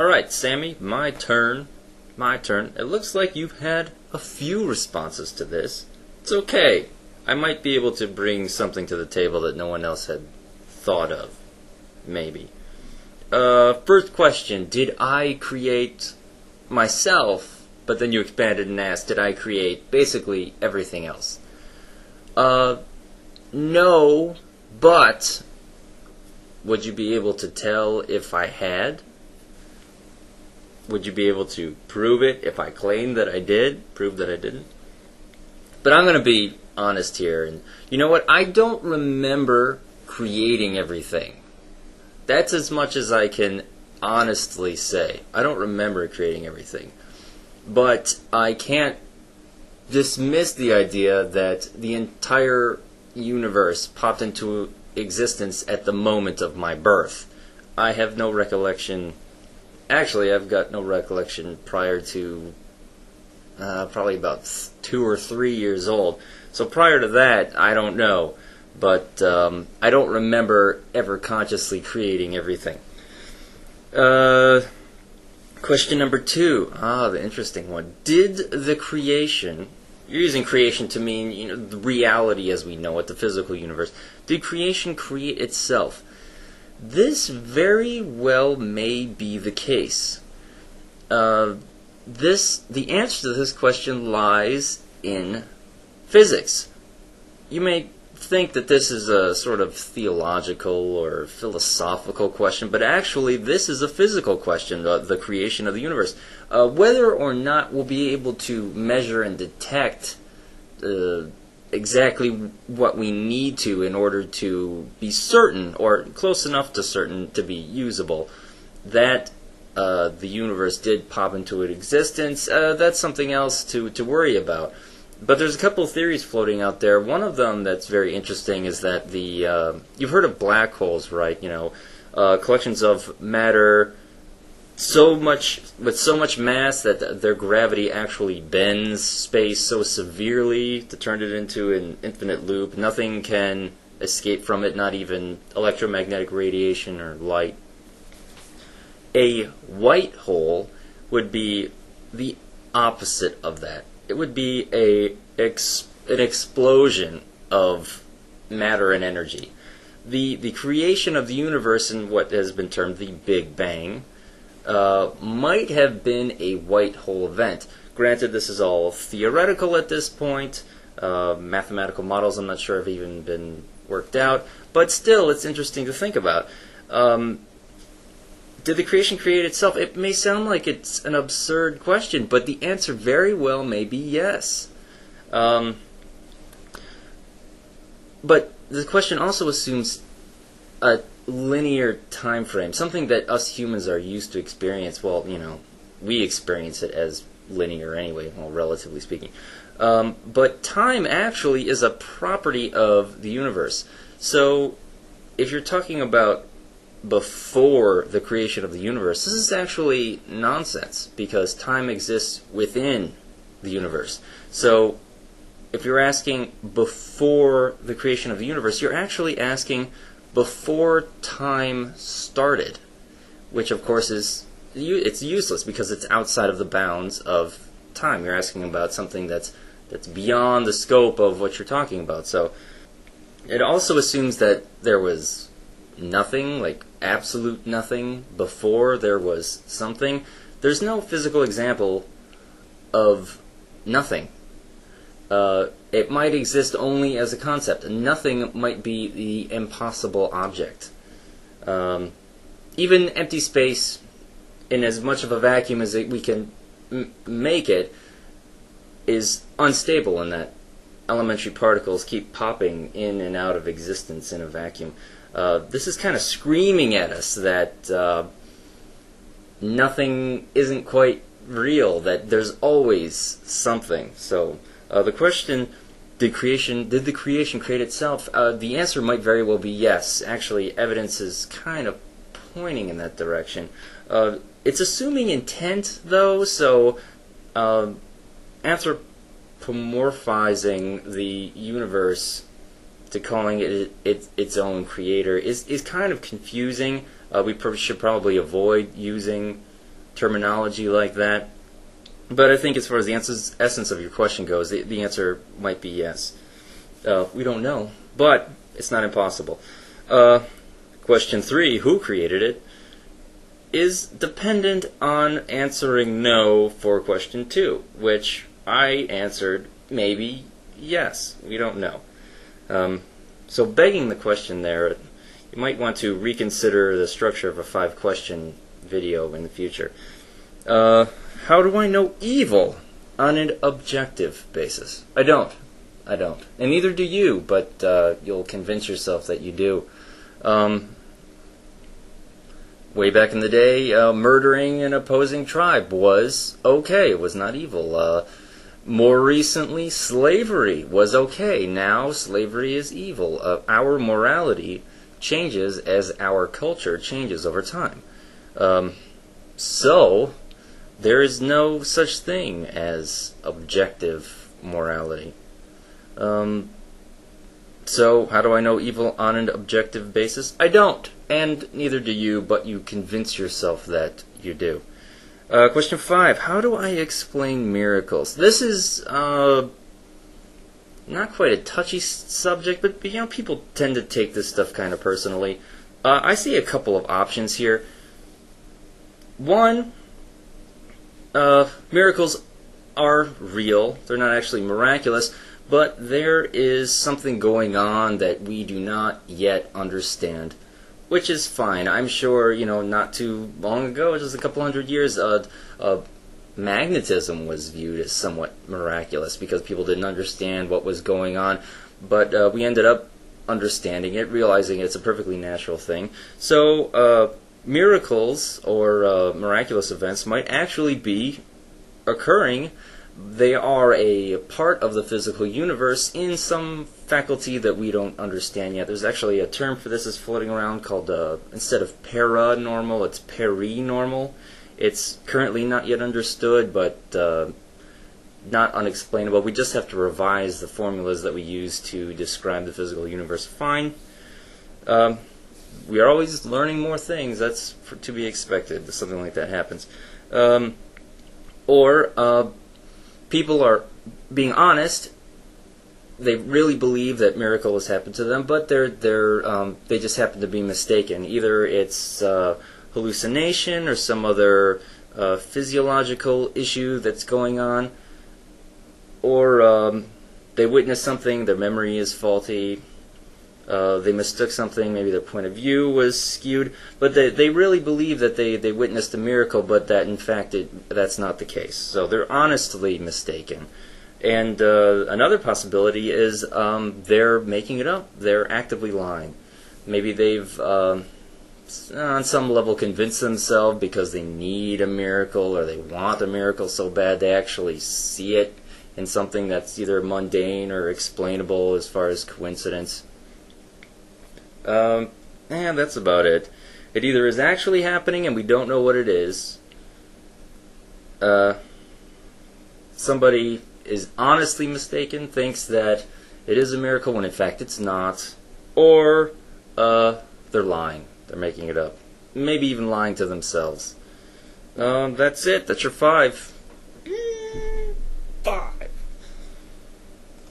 Alright, Sammy, my turn. My turn. It looks like you've had a few responses to this. It's okay. I might be able to bring something to the table that no one else had thought of. Maybe. First question. Did I create myself? But then you expanded and asked, did I create basically everything else? No, but would you be able to tell if I had? Would you be able to prove it if I claimed that I did? Prove that I didn't? But I'm going to be honest here. And you know what? I don't remember creating everything. That's as much as I can honestly say. I don't remember creating everything. But I can't dismiss the idea that the entire universe popped into existence at the moment of my birth. I have no recollection. Actually, I've got no recollection prior to probably about 2 or 3 years old. So prior to that, I don't know. But I don't remember ever consciously creating everything. Question number 2. The interesting one. Did the creation, you're using creation to mean, the reality as we know it, the physical universe. Did creation create itself? This very well may be the case. The answer to this question lies in physics. You may think that this is a sort of theological or philosophical question, but actually this is a physical question, the creation of the universe. Whether or not we'll be able to measure and detect exactly what we need to in order to be certain, or close enough to certain to be usable, that the universe did pop into existence, that's something else to worry about. But there's a couple of theories floating out there. One of them that's very interesting is that you've heard of black holes, right? Collections of matter with so much mass that their gravity actually bends space so severely to turn it into an infinite loop. Nothing can escape from it, not even electromagnetic radiation or light. A white hole would be the opposite of that. It would be an explosion of matter and energy. The creation of the universe in what has been termed the Big Bang might have been a white hole event. Granted, this is all theoretical at this point. Mathematical models, I'm not sure, have even been worked out. But still, it's interesting to think about. Did the creation create itself? It may sound like it's an absurd question, but the answer very well may be yes. But the question also assumes a linear time frame, something that us humans are used to experience. Well, we experience it as linear anyway, well, relatively speaking. But time actually is a property of the universe. So if you're talking about before the creation of the universe, this is actually nonsense, because time exists within the universe. So if you're asking before the creation of the universe, you're actually asking before time started, which of course it's useless because it's outside of the bounds of time. You're asking about something that's beyond the scope of what you're talking about. So it also assumes that there was nothing, like absolute nothing, before there was something. There's no physical example of nothing. It might exist only as a concept. Nothing might be the impossible object. Even empty space, in as much of a vacuum as we can make it, is unstable in that elementary particles keep popping in and out of existence in a vacuum. This is kind of screaming at us that nothing isn't quite real, that there's always something. So the question, did the creation create itself? The answer might very well be yes. Actually, evidence is kind of pointing in that direction. It's assuming intent, though, so anthropomorphizing the universe to calling it its own creator is kind of confusing. We should probably avoid using terminology like that. But I think as far as the essence of your question goes, the answer might be yes. We don't know, but it's not impossible. Question 3, who created it, is dependent on answering no for question 2, which I answered maybe yes. We don't know. So begging the question there, you might want to reconsider the structure of a 5-question video in the future. How do I know evil on an objective basis? I don't. And neither do you, but you'll convince yourself that you do. Way back in the day, murdering an opposing tribe was okay. It was not evil. More recently, slavery was okay. Now, slavery is evil. Our morality changes as our culture changes over time. So, there is no such thing as objective morality. So, how do I know evil on an objective basis? I don't, and neither do you, but you convince yourself that you do. Question 5, how do I explain miracles? This is not quite a touchy subject, but people tend to take this stuff kind of personally. I see a couple of options here. One, miracles are real. They're not actually miraculous, but there is something going on that we do not yet understand, which is fine. I'm sure, not too long ago, just a couple hundred years, magnetism was viewed as somewhat miraculous because people didn't understand what was going on, but we ended up understanding it, realizing it's a perfectly natural thing. So miracles or miraculous events might actually be occurring. They are a part of the physical universe in some faculty that we don't understand yet. There's actually a term for this that's floating around called, instead of paranormal, it's perinormal. It's currently not yet understood, but not unexplainable. We just have to revise the formulas that we use to describe the physical universe. Fine. We are always learning more things. That's to be expected if something like that happens. Or people are being honest. They really believe that miracles happen to them, but they just happen to be mistaken. Either it's hallucination or some other physiological issue that's going on, or they witness something, their memory is faulty, they mistook something, maybe their point of view was skewed, but they really believe that they witnessed a miracle, but that in fact that's not the case. So they're honestly mistaken. And another possibility is they're making it up. They're actively lying. Maybe they've on some level convince themselves because they need a miracle or they want a miracle so bad they actually see it in something that's either mundane or explainable as far as coincidence. And that's about it. It either is actually happening and we don't know what it is. Somebody is honestly mistaken, thinks that it is a miracle when in fact it's not, or they're lying. They're making it up. Maybe even lying to themselves. That's it. That's your 5. 5.